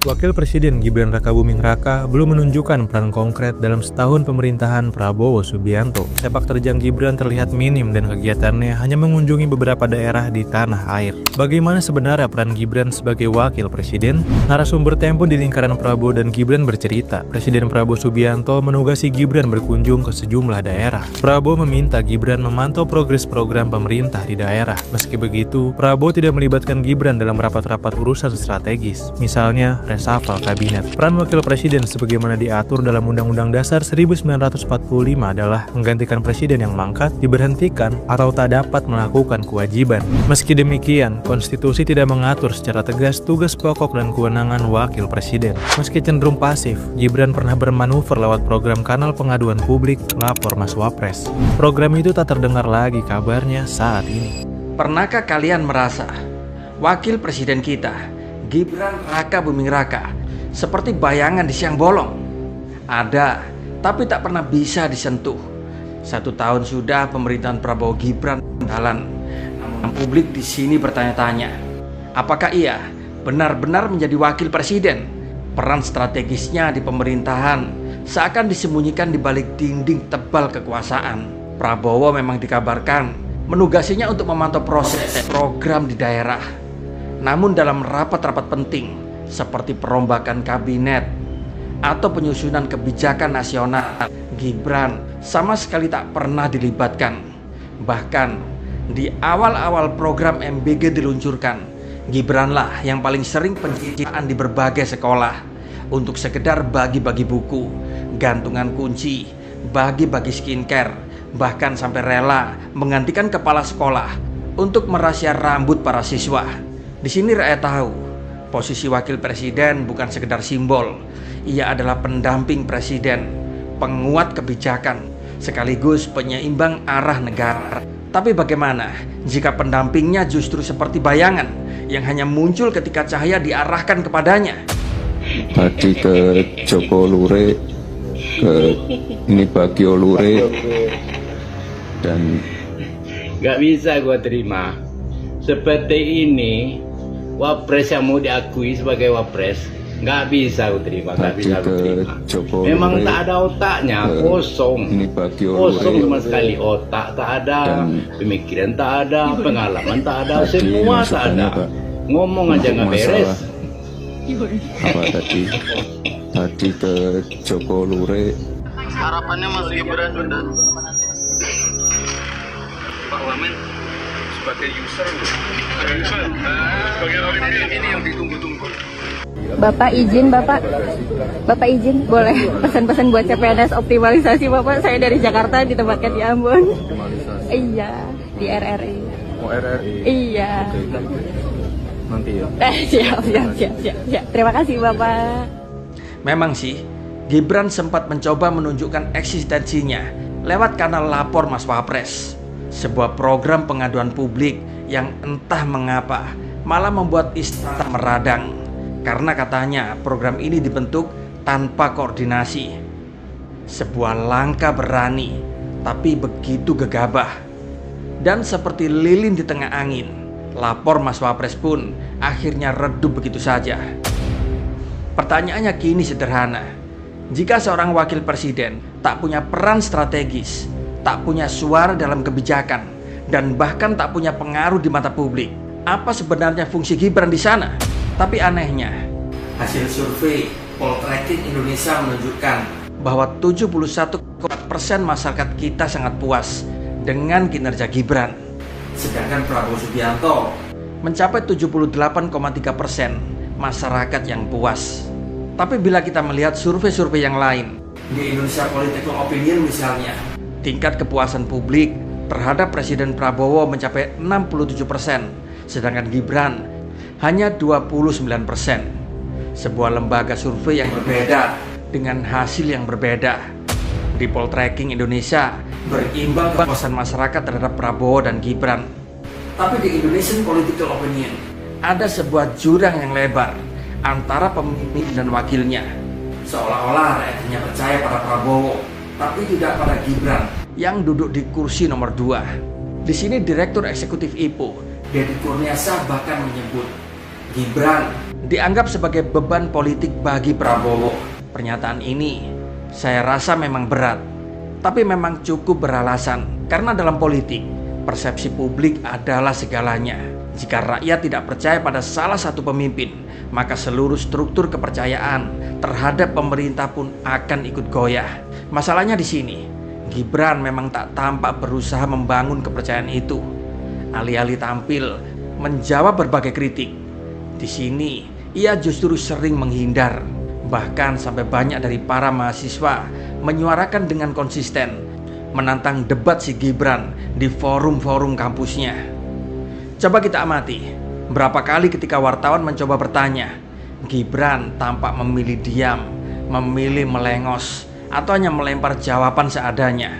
Wakil Presiden Gibran Rakabuming Raka belum menunjukkan peran konkret dalam setahun pemerintahan Prabowo Subianto. Sepak terjang Gibran terlihat minim dan kegiatannya hanya mengunjungi beberapa daerah di tanah air. Bagaimana sebenarnya peran Gibran sebagai Wakil Presiden? Narasumber Tempo di lingkaran Prabowo dan Gibran bercerita, Presiden Prabowo Subianto menugasi Gibran berkunjung ke sejumlah daerah. Prabowo meminta Gibran memantau progres program pemerintah di daerah. Meski begitu, Prabowo tidak melibatkan Gibran dalam rapat-rapat urusan strategis, misalnya reshuffle kabinet. Peran Wakil Presiden sebagaimana diatur dalam Undang-Undang Dasar 1945 adalah menggantikan presiden yang mangkat, diberhentikan, atau tak dapat melakukan kewajiban. Meski demikian, konstitusi tidak mengatur secara tegas tugas pokok dan kewenangan Wakil Presiden. Meski cenderung pasif, Gibran pernah bermanuver lewat program kanal pengaduan publik Lapor Mas Wapres. Program itu tak terdengar lagi kabarnya saat ini. Pernahkah kalian merasa Wakil Presiden kita, Gibran Rakabuming Raka, seperti bayangan di siang bolong? Ada, tapi tak pernah bisa disentuh. 1 tahun sudah pemerintahan Prabowo Gibran jalan. Namun publik di sini bertanya-tanya, apakah ia benar-benar menjadi wakil presiden? Peran strategisnya di pemerintahan seakan disembunyikan di balik dinding tebal kekuasaan. Prabowo memang dikabarkan menugasinya untuk memantau proses program di daerah. Namun dalam rapat-rapat penting seperti perombakan kabinet atau penyusunan kebijakan nasional, Gibran sama sekali tak pernah dilibatkan. Bahkan di awal-awal program MBG diluncurkan, Gibranlah yang paling sering pencitraan di berbagai sekolah untuk sekedar bagi-bagi buku, gantungan kunci, bagi-bagi skincare, bahkan sampai rela menggantikan kepala sekolah untuk merahasia rambut para siswa. Di sini rakyat tahu, posisi wakil presiden bukan sekedar simbol. Ia adalah pendamping presiden, penguat kebijakan, sekaligus penyeimbang arah negara. Tapi bagaimana jika pendampingnya justru seperti bayangan yang hanya muncul ketika cahaya diarahkan kepadanya? Tadi ke Joko Lure, ke ini Bagio Lure, dan gak bisa gua terima seperti ini. Wapres yang mau diakui sebagai wapres nggak bisa gua terima, nggak bisa gua terima. Memang tak ada otaknya, kosong sama sekali. Otak tak ada, pemikiran tak ada, pengalaman tak ada, semua tak ada. Ngomong aja nggak beres. Apa tadi ke Joko Lure. Harapannya Mas Gibran dan Pak Wamen sebagai user, sebagai orang ini yang ditunggu-tunggu. Bapak izin, Bapak izin boleh pesan-pesan buat CPNS optimalisasi Bapak. Saya dari Jakarta ditempatkan di Ambon. Iya, di RRI. Oh, RRI. Iya. Nanti ya. Siap. Terima kasih Bapak. Memang sih, Gibran sempat mencoba menunjukkan eksistensinya lewat kanal Lapor Mas Wapres, sebuah program pengaduan publik yang entah mengapa malah membuat istana meradang. Karena katanya program ini dibentuk tanpa koordinasi. Sebuah langkah berani, tapi begitu gegabah. Dan seperti lilin di tengah angin, Lapor Mas Wapres pun akhirnya redup begitu saja. Pertanyaannya kini sederhana. Jika seorang wakil presiden tak punya peran strategis, tak punya suara dalam kebijakan, dan bahkan tak punya pengaruh di mata publik, apa sebenarnya fungsi Gibran di sana? Tapi anehnya, hasil survei Poltreking Indonesia menunjukkan bahwa 71% masyarakat kita sangat puas dengan kinerja Gibran. Sedangkan Prabowo Subianto mencapai 78,3% masyarakat yang puas. Tapi bila kita melihat survei-survei yang lain, di Indonesia Political Opinion misalnya, tingkat kepuasan publik terhadap Presiden Prabowo mencapai 67%, sedangkan Gibran hanya 29%. Sebuah lembaga survei yang berbeda dengan hasil yang berbeda. Di Poltreking Indonesia berimbang kepuasan masyarakat terhadap Prabowo dan Gibran. Tapi di Indonesian Political Opinion ada sebuah jurang yang lebar antara pemimpin dan wakilnya. Seolah-olah rakyat hanya percaya pada Prabowo, tapi tidak pada Gibran yang duduk di kursi nomor 2. Di sini Direktur Eksekutif IPO, Deddy Kurniasa bahkan menyebut Gibran dianggap sebagai beban politik bagi Prabowo. Pernyataan ini saya rasa memang berat, tapi memang cukup beralasan. Karena dalam politik, persepsi publik adalah segalanya. Jika rakyat tidak percaya pada salah satu pemimpin, maka seluruh struktur kepercayaan terhadap pemerintah pun akan ikut goyah. Masalahnya di sini, Gibran memang tak tampak berusaha membangun kepercayaan itu. Alih-alih tampil menjawab berbagai kritik, di sini ia justru sering menghindar. Bahkan sampai banyak dari para mahasiswa menyuarakan dengan konsisten menantang debat si Gibran di forum-forum kampusnya. Coba kita amati, berapa kali ketika wartawan mencoba bertanya, Gibran tampak memilih diam, memilih melengos, atau hanya melempar jawaban seadanya.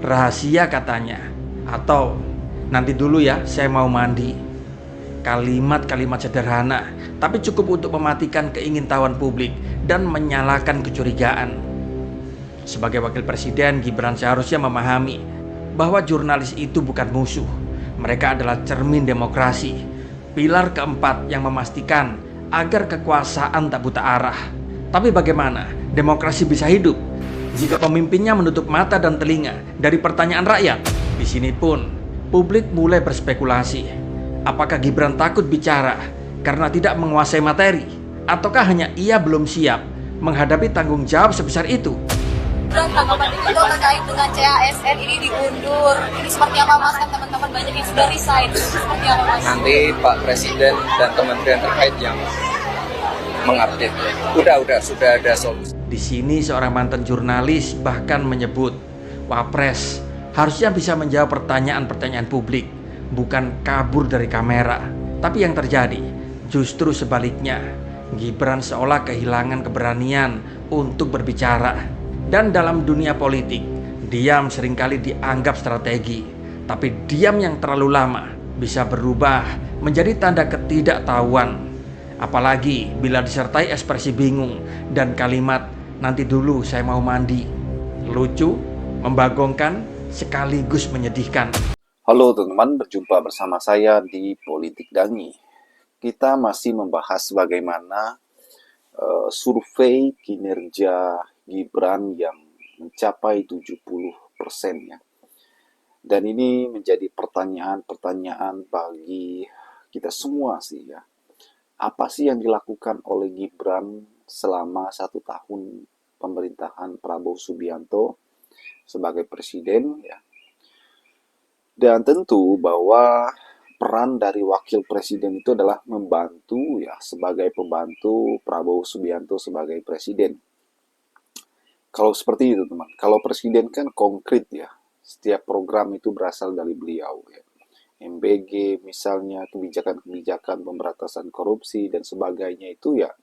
Rahasia katanya, atau nanti dulu ya, saya mau mandi. Kalimat-kalimat sederhana, tapi cukup untuk mematikan keingintahuan publik dan menyalakan kecurigaan. Sebagai wakil presiden, Gibran seharusnya memahami bahwa jurnalis itu bukan musuh. Mereka adalah cermin demokrasi, pilar keempat yang memastikan agar kekuasaan tak buta arah. Tapi bagaimana demokrasi bisa hidup jika pemimpinnya menutup mata dan telinga dari pertanyaan rakyat? Di sini pun publik mulai berspekulasi. Apakah Gibran takut bicara karena tidak menguasai materi? Ataukah hanya ia belum siap menghadapi tanggung jawab sebesar itu? Tanggapan itu terkait dengan CASN ini diundur. Ini seperti apa Mas? Kan teman-teman banyak yang sudah resign. Seperti apa Mas? Nanti Pak Presiden dan kementerian terkait yang mengupdate. Sudah ada solusi. Di sini seorang mantan jurnalis bahkan menyebut Wapres harusnya bisa menjawab pertanyaan-pertanyaan publik, bukan kabur dari kamera. Tapi yang terjadi justru sebaliknya. Gibran seolah kehilangan keberanian untuk berbicara. Dan dalam dunia politik, diam seringkali dianggap strategi. Tapi diam yang terlalu lama bisa berubah menjadi tanda ketidaktahuan. Apalagi bila disertai ekspresi bingung dan kalimat nanti dulu saya mau mandi. Lucu, membagongkan, sekaligus menyedihkan. Halo teman-teman, berjumpa bersama saya di Politik Dangi. Kita masih membahas bagaimana survei kinerja Gibran yang mencapai 70% ya. Dan ini menjadi pertanyaan-pertanyaan bagi kita semua sih ya. Apa sih yang dilakukan oleh Gibran selama 1 tahun pemerintahan Prabowo Subianto sebagai presiden ya. Dan tentu bahwa peran dari wakil presiden itu adalah membantu ya, sebagai pembantu Prabowo Subianto sebagai presiden. Kalau seperti itu teman, kalau presiden kan konkret ya, setiap program itu berasal dari beliau ya. MBG misalnya, kebijakan-kebijakan pemberantasan korupsi dan sebagainya itu ya,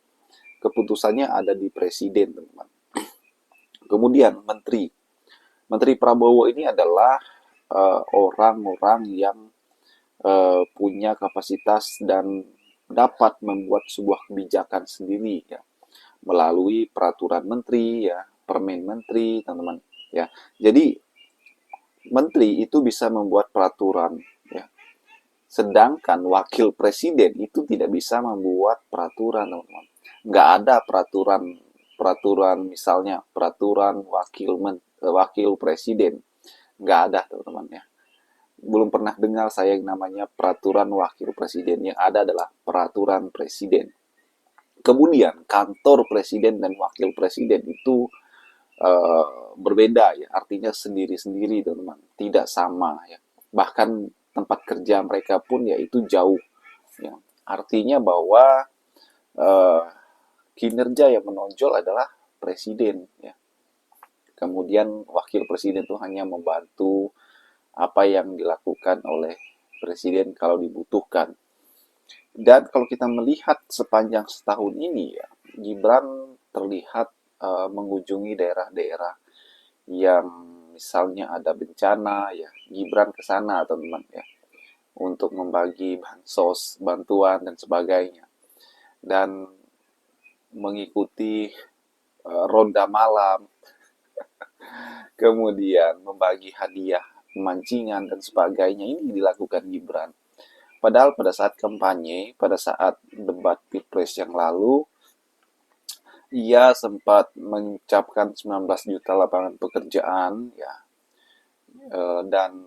keputusannya ada di presiden teman. Kemudian Menteri Prabowo ini adalah orang-orang yang punya kapasitas dan dapat membuat sebuah kebijakan sendiri ya, melalui peraturan menteri ya, permen menteri teman-teman ya. Jadi menteri itu bisa membuat peraturan ya, sedangkan wakil presiden itu tidak bisa membuat peraturan teman-teman. Nggak ada peraturan misalnya peraturan wakil presiden, nggak ada teman-teman ya. Belum pernah dengar saya yang namanya peraturan wakil presiden. Yang ada adalah peraturan presiden. Kemudian kantor presiden dan wakil presiden itu berbeda ya, artinya sendiri-sendiri teman-teman, tidak sama ya. Bahkan tempat kerja mereka pun ya itu jauh ya. Artinya bahwa kinerja yang menonjol adalah presiden ya. Kemudian wakil presiden itu hanya membantu apa yang dilakukan oleh presiden kalau dibutuhkan. Dan kalau kita melihat sepanjang setahun ini ya, Gibran terlihat mengunjungi daerah-daerah yang misalnya ada bencana ya, Gibran ke sana teman-teman ya, untuk membagi bansos, bantuan dan sebagainya, dan mengikuti ronda malam, kemudian membagi hadiah pemancingan dan sebagainya. Ini dilakukan Gibran Padahal pada saat kampanye, pada saat debat Pilpres yang lalu, ia sempat mengucapkan 19 juta lapangan pekerjaan, ya. Dan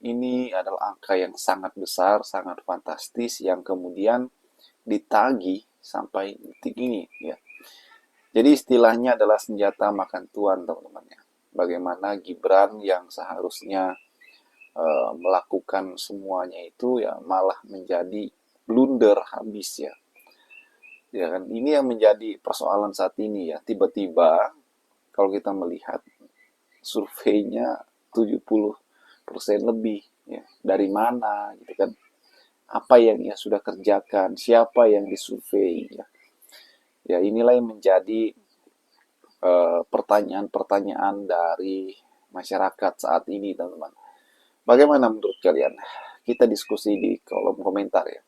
ini adalah angka yang sangat besar, sangat fantastis, yang kemudian ditagih sampai detik ini, ya. Jadi istilahnya adalah senjata makan tuan, teman-teman, ya. Bagaimana Gibran yang seharusnya melakukan semuanya itu ya malah menjadi blunder habis, ya. Ya kan, ini yang menjadi persoalan saat ini, ya. Tiba-tiba kalau kita melihat surveinya 70% lebih, ya. Dari mana gitu kan? Apa yang ia sudah kerjakan? Siapa yang disurvei, ya? Ya, inilah yang menjadi pertanyaan-pertanyaan dari masyarakat saat ini, teman-teman. Bagaimana menurut kalian? Kita diskusi di kolom komentar, ya.